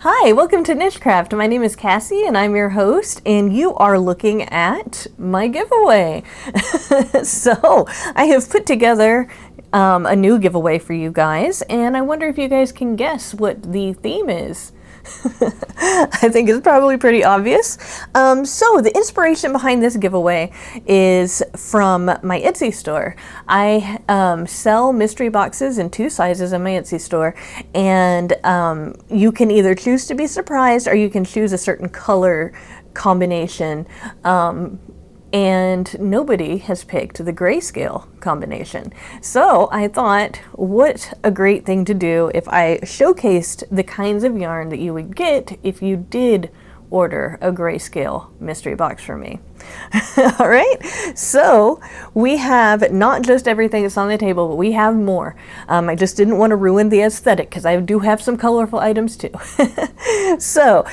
Hi, welcome to NicheCraft. My name is Cassie and I'm your host, and you are looking at my giveaway. So I have put together a new giveaway for you guys, and I wonder if you guys can guess what the theme is. I think it's probably pretty obvious. So the inspiration behind this giveaway is from my Etsy store. I sell mystery boxes in 2 sizes in my Etsy store, and you can either choose to be surprised or you can choose a certain color combination. And nobody has picked the grayscale combination. So I thought, what a great thing to do if I showcased the kinds of yarn that you would get if you did order a grayscale mystery box from me. All right, so we have not just everything that's on the table, but we have more. I just didn't want to ruin the aesthetic because I do have some colorful items too. So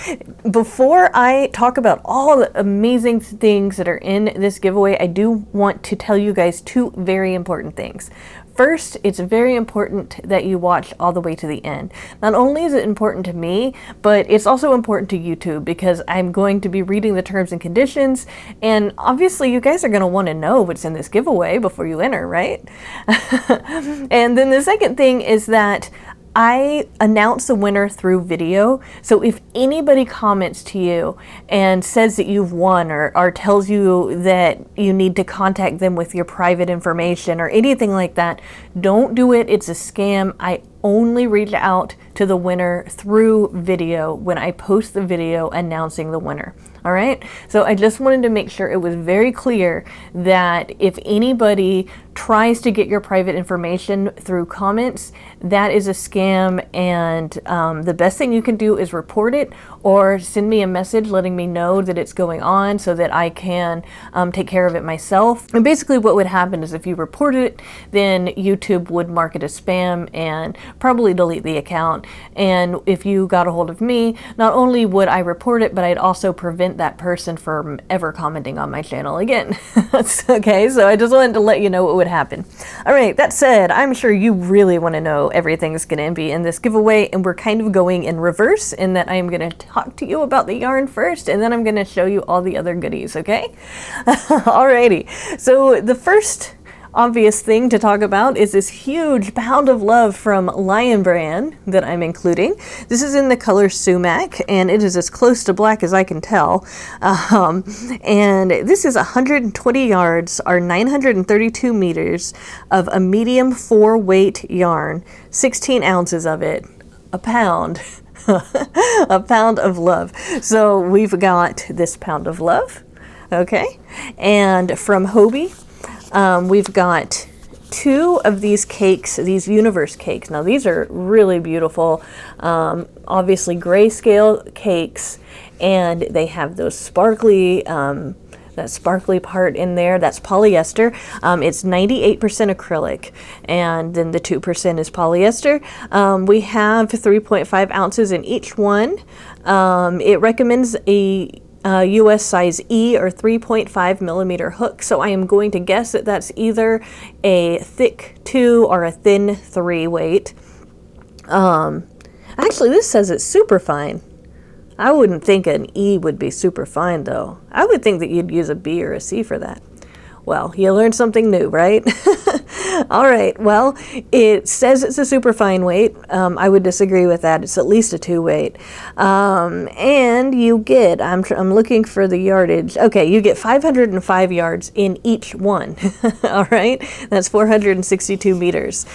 before I talk about all the amazing things that are in this giveaway, I do want to tell you guys 2 very important things. First, it's very important that you watch all the way to the end. Not only is it important to me, but it's also important to YouTube because I'm going to be reading the terms and conditions, and obviously you guys are going to want to know what's in this giveaway before you enter, right? And then the second thing is that I announce the winner through video. So if anybody comments to you and says that you've won, or tells you that you need to contact them with your private information or anything like that, don't do it. It's a scam. I only reach out to the winner through video when I post the video announcing the winner. All right, so I just wanted to make sure it was very clear that if anybody tries to get your private information through comments, that is a scam, and the best thing you can do is report it or send me a message letting me know that it's going on so that I can take care of it myself. And basically what would happen is if you report it, then YouTube would mark it as spam and probably delete the account. And if you got a hold of me, not only would I report it, but I'd also prevent that person from ever commenting on my channel again. Okay, so I just wanted to let you know what would happen. All right, that said, I'm sure you really want to know everything that's going to be in this giveaway, and we're kind of going in reverse in that I am going to talk to you about the yarn first, and then I'm going to show you all the other goodies, okay? Alrighty, so the first obvious thing to talk about is this huge pound of love from Lion Brand that I'm including. This is in the color Sumac, and it is as close to black as I can tell. And this is 120 yards, or 932 meters of a medium 4-weight yarn, 16 ounces of it, a pound. A pound of love. So we've got this pound of love, okay? And from Hobie, we've got 2 of these cakes, these universe cakes. Now these are really beautiful, obviously grayscale cakes, and they have those sparkly, that sparkly part in there. That's polyester. It's 98% acrylic, and then the 2% is polyester. We have 3.5 ounces in each one. It recommends a US size E or 3.5 millimeter hook, so I am going to guess that that's either a thick 2 or a thin 3 weight. Actually, this says it's super fine. I wouldn't think an E would be super fine though. I would think that you'd use a B or a C for that. Well, you learned something new, right? All right, well, it says it's a super fine weight. I would disagree with that. It's at least a 2 weight. And you get, I'm looking for the yardage. Okay, you get 505 yards in each one. All right, that's 462 meters.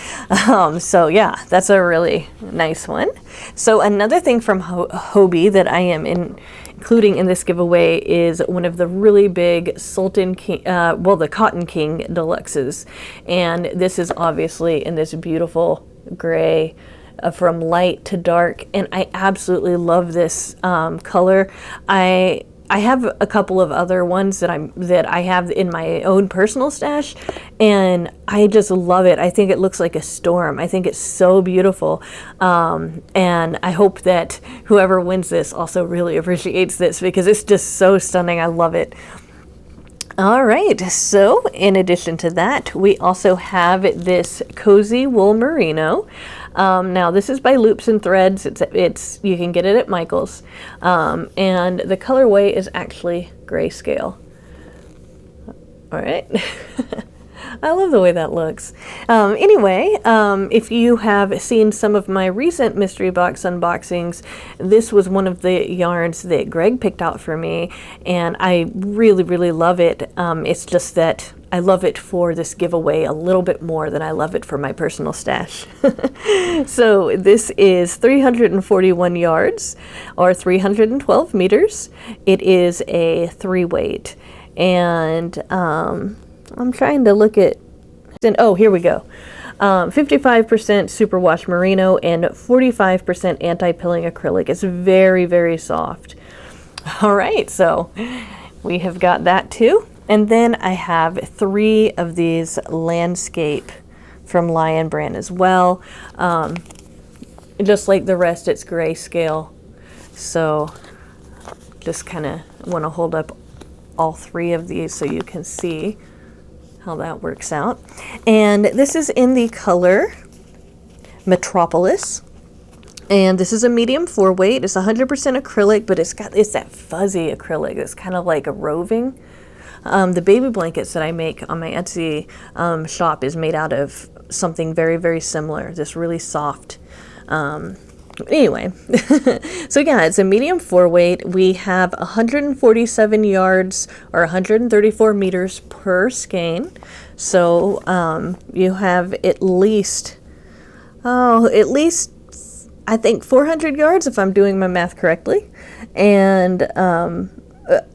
So yeah, that's a really nice one. So another thing from Hobie that I am including in this giveaway is one of the really big Sultan King, the Cotton King Deluxes. And this is obviously in this beautiful gray, from light to dark. And I absolutely love this color. I have a couple of other ones that I have in my own personal stash, and I just love it. I think it looks like a storm. I think it's so beautiful, and I hope that whoever wins this also really appreciates this because it's just so stunning. I love it. All right, so in addition to that, we also have this cozy wool merino. Now this is by Loops and Threads. It's you can get it at Michael's, and the colorway is actually Grayscale. All right. I love the way that looks. Anyway, if you have seen some of my recent mystery box unboxings, this was one of the yarns that Greg picked out for me, and I really, really love it. It's just that I love it for this giveaway a little bit more than I love it for my personal stash. So this is 341 yards, or 312 meters. It is a 3-weight, and I'm trying to look at, oh, here we go. 55% superwash merino and 45% anti-pilling acrylic. It's very, very soft. All right, so we have got that too. And then I have 3 of these landscape from Lion Brand as well. Just like the rest, it's Grayscale. So just kind of want to hold up all 3 of these so you can see how that works out. And this is in the color Metropolis, and this is a medium 4-weight. It's 100% acrylic, but it's that fuzzy acrylic. It's kind of like a roving. The baby blankets that I make on my Etsy shop is made out of something very, very similar, this really soft. Anyway, so yeah, it's a medium 4-weight. We have 147 yards or 134 meters per skein. So you have at least I think 400 yards if I'm doing my math correctly. And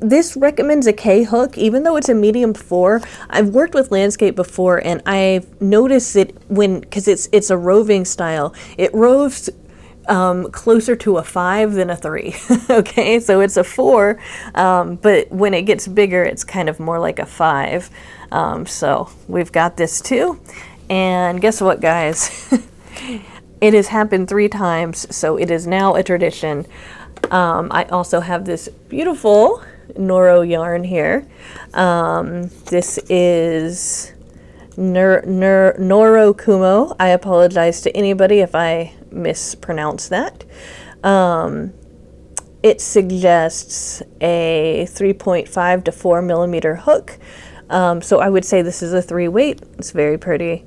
this recommends a K hook, even though it's a medium 4. I've worked with landscape before, and I've noticed it because it's a roving style. It roves closer to a 5 than a 3. Okay, so it's a 4, but when it gets bigger, it's kind of more like a 5. So we've got this too, and guess what, guys? It has happened 3 times, so it is now a tradition. I also have this beautiful Noro yarn here. This is Noro Kumo. I apologize to anybody if I mispronounce that. It suggests a 3.5 to 4 millimeter hook. So I would say this is a 3-weight. It's very pretty.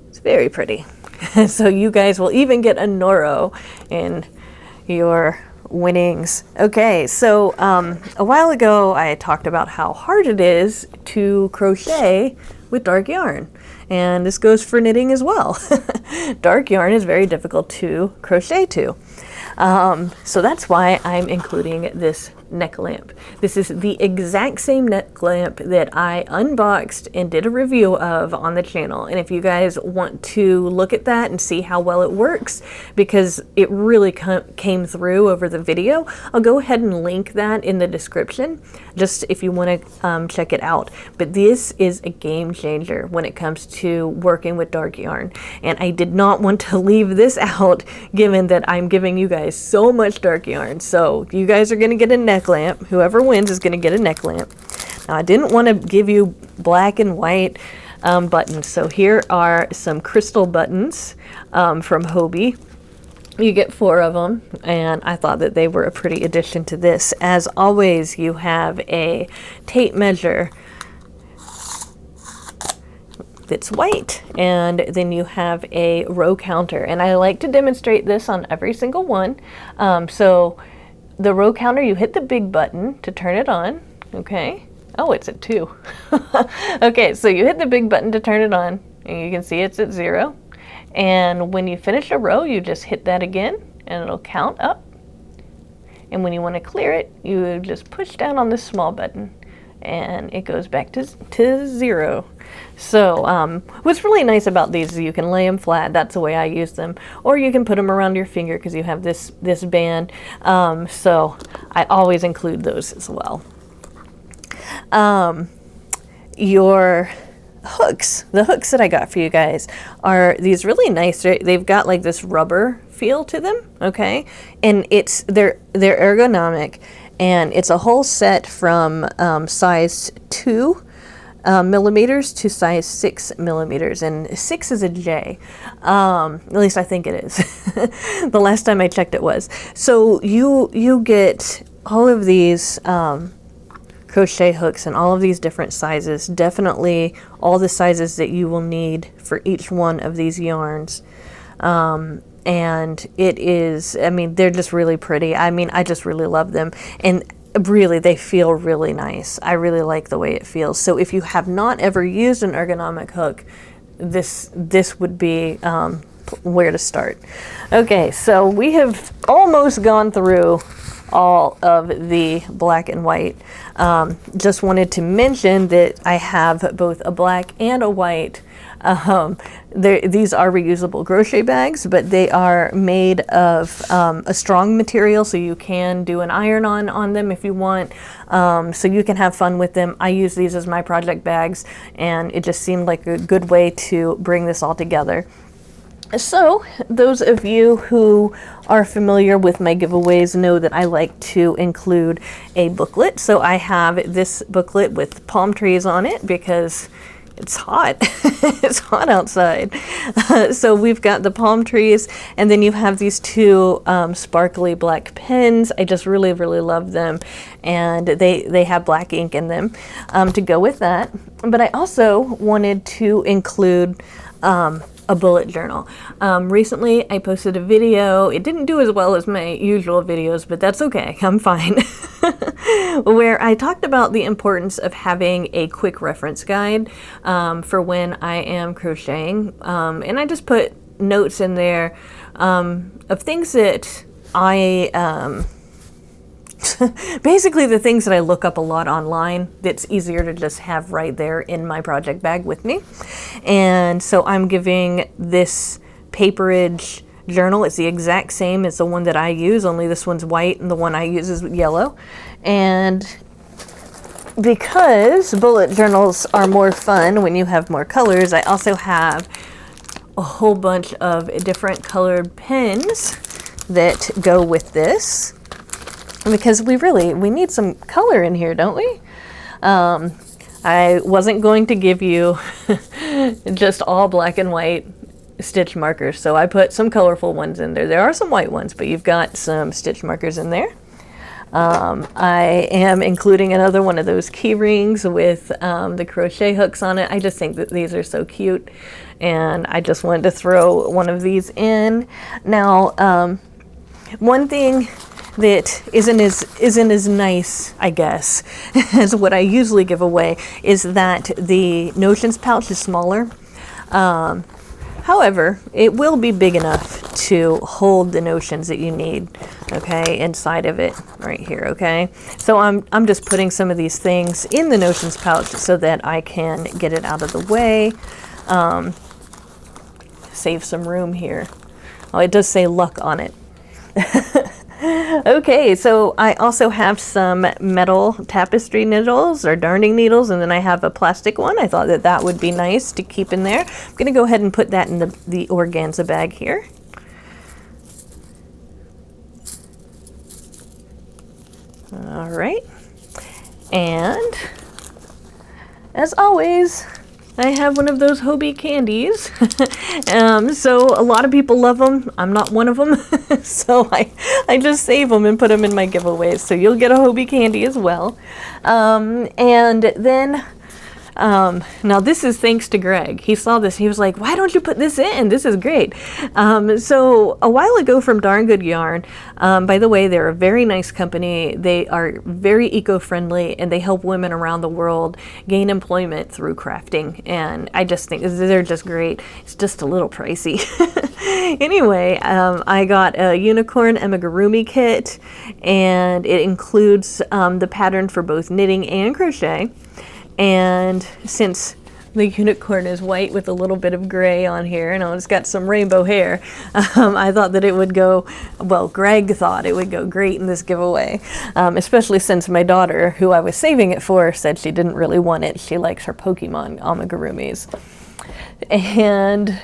It's very pretty. So you guys will even get a Noro in your winnings. Okay, so a while ago I talked about how hard it is to crochet with dark yarn, and this goes for knitting as well. Dark yarn is very difficult to crochet to. So that's why I'm including this neck lamp. This is the exact same neck lamp that I unboxed and did a review of on the channel. And if you guys want to look at that and see how well it works, because it really came through over the video, I'll go ahead and link that in the description, just if you want to check it out. But this is a game changer when it comes to working with dark yarn. And I did not want to leave this out, given that I'm giving you guys so much dark yarn. So you guys are going to get a neck lamp. Whoever wins is going to get a neck lamp. Now I didn't want to give you black and white buttons, so here are some crystal buttons from Hobie. You get 4 of them, and I thought that they were a pretty addition to this. As always, you have a tape measure that's white, and then you have a row counter, and I like to demonstrate this on every single one. So the row counter, you hit the big button to turn it on. Okay, oh, it's at 2. Okay, so you hit the big button to turn it on, and you can see it's at 0, and when you finish a row, you just hit that again and it'll count up, and when you want to clear it, you just push down on this small button and it goes back to 0. So what's really nice about these is you can lay them flat. That's the way I use them, or you can put them around your finger because you have this band. So I always include those as well. Your hooks, the hooks that I got for you guys are these really nice. They've got like this rubber feel to them, okay, and they're ergonomic. And it's a whole set from size 2 millimeters to size 6 millimeters, and 6 is a J. At least I think it is. The last time I checked it was. So you get all of these crochet hooks in all of these different sizes, definitely all the sizes that you will need for each one of these yarns. And it is, I mean, they're just really pretty. I mean, I just really love them. And really, they feel really nice. I really like the way it feels. So if you have not ever used an ergonomic hook, this would be where to start. Okay, so we have almost gone through all of the black and white. Just wanted to mention that I have both a black and a white. These are reusable crochet bags, but they are made of a strong material, so you can do an iron-on on them if you want, so you can have fun with them. I use these as my project bags, and it just seemed like a good way to bring this all together. So those of you who are familiar with my giveaways know that I like to include a booklet. So I have this booklet with palm trees on it because it's hot. It's hot outside. So we've got the palm trees, and then you have these two sparkly black pens. I just really, really love them, and they have black ink in them to go with that. But I also wanted to include a bullet journal. Recently I posted a video. It didn't do as well as my usual videos, but that's okay. I'm fine. Where I talked about the importance of having a quick reference guide for when I am crocheting. And I just put notes in there of things that I basically the things that I look up a lot online that's easier to just have right there in my project bag with me. And so I'm giving this paperage journal. It's the exact same as the one that I use, only this one's white and the one I use is yellow. And because bullet journals are more fun when you have more colors, I also have a whole bunch of different colored pens that go with this, because we need some color in here, don't we? I wasn't going to give you just all black and white stitch markers, so I put some colorful ones in there. There are some white ones, but you've got some stitch markers in there. I am including another one of those key rings with the crochet hooks on it. I just think that these are so cute, and I just wanted to throw one of these in. Now, one thing that isn't as nice, I guess, as what I usually give away is that the notions pouch is smaller. However, it will be big enough to hold the notions that you need, okay, inside of it right here, okay? So I'm just putting some of these things in the notions pouch so that I can get it out of the way, save some room here. Oh, it does say luck on it. Okay, so I also have some metal tapestry needles or darning needles, and then I have a plastic one. I thought that would be nice to keep in there. I'm going to go ahead and put that in the organza bag here. All right, and as always, I have one of those Hobie candies. So a lot of people love them. I'm not one of them. So I just save them and put them in my giveaways. So you'll get a Hobie candy as well. And then, now this is thanks to Greg. He saw this. He was like, why don't you put this in? This is great. So a while ago from Darn Good Yarn, by the way, they're a very nice company. They are very eco-friendly, and they help women around the world gain employment through crafting. And I just think they're just great. It's just a little pricey. Anyway, I got a unicorn amigurumi kit, and it includes the pattern for both knitting and crochet. And since the unicorn is white with a little bit of gray on here, and it's got some rainbow hair, I thought that it would go, well, Greg thought it would go great in this giveaway, especially since my daughter, who I was saving it for, said she didn't really want it. She likes her Pokemon amigurumis. And in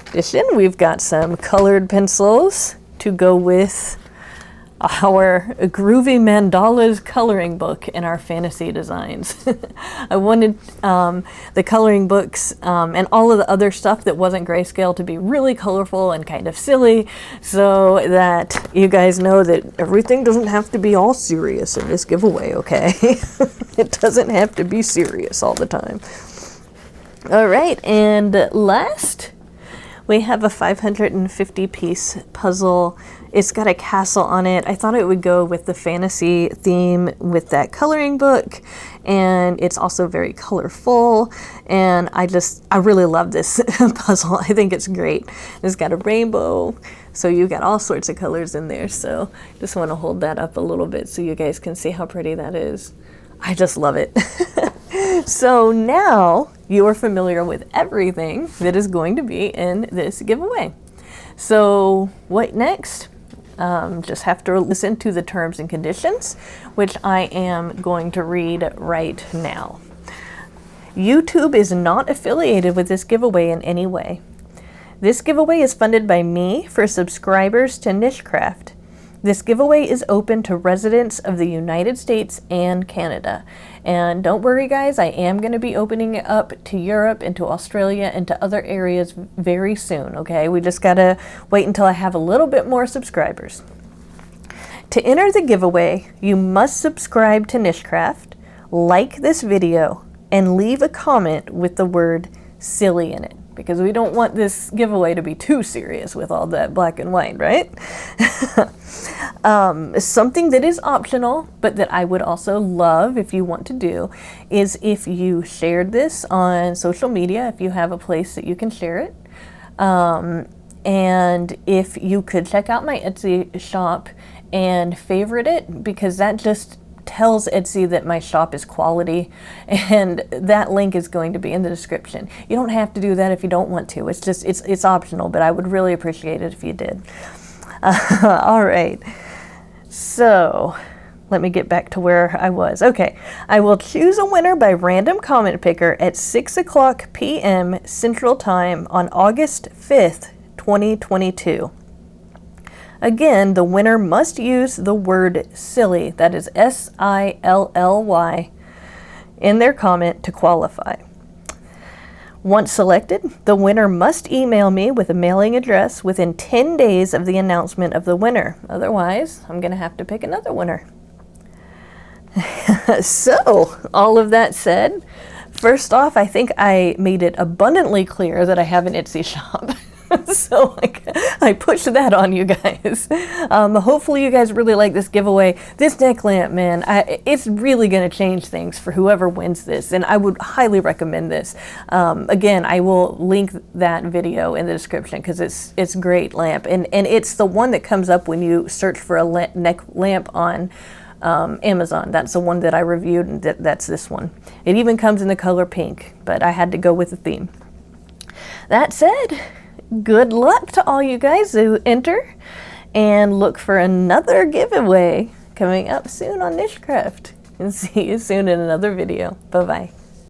addition, we've got some colored pencils to go with our Groovy Mandalas coloring book in our fantasy designs. I wanted the coloring books and all of the other stuff that wasn't grayscale to be really colorful and kind of silly, so that you guys know that everything doesn't have to be all serious in this giveaway, okay? It doesn't have to be serious all the time. All right, and last, we have a 550 piece puzzle. It's got a castle on it. I thought it would go with the fantasy theme with that coloring book, and it's also very colorful, and I really love this puzzle. I think it's great. It's got a rainbow, so you got all sorts of colors in there, so just want to hold that up a little bit so you guys can see how pretty that is. I just love it. So now you are familiar with everything that is going to be in this giveaway. So what next? Just have to listen to the terms and conditions, which I am going to read right now. YouTube is not affiliated with this giveaway in any way. This giveaway is funded by me for subscribers to NicheCraft. This giveaway is open to residents of the United States and Canada. And don't worry guys, I am going to be opening it up to Europe and to Australia and to other areas very soon, okay? We just gotta wait until I have a little bit more subscribers. To enter the giveaway, you must subscribe to NicheCraft, like this video, and leave a comment with the word silly in it, because we don't want this giveaway to be too serious with all that black and white, right? Something that is optional, but that I would also love if you want to do, is if you shared this on social media, if you have a place that you can share it. And if you could check out my Etsy shop and favorite it, because that just tells Etsy that my shop is quality, and that link is going to be in the description. You don't have to do that if you don't want to. It's just, it's optional, but I would really appreciate it if you did. All right, so let me get back to where I was. Okay, I will choose a winner by random comment picker at 6:00 p.m. Central Time on August 5th, 2022. Again, the winner must use the word silly, that is S-I-L-L-Y, in their comment to qualify. Once selected, the winner must email me with a mailing address within 10 days of the announcement of the winner. Otherwise, I'm going to have to pick another winner. So, all of that said, first off, I think I made it abundantly clear that I have an Etsy shop. So I pushed that on you guys. Hopefully you guys really like this giveaway. This neck lamp, man, it's really going to change things for whoever wins this, and I would highly recommend this. Again, I will link that video in the description because it's a great lamp, and it's the one that comes up when you search for a neck lamp on Amazon. That's the one that I reviewed, and that's this one. It even comes in the color pink, but I had to go with the theme. That said, good luck to all you guys who enter, and look for another giveaway coming up soon on NicheCraft. And see you soon in another video. Bye-bye.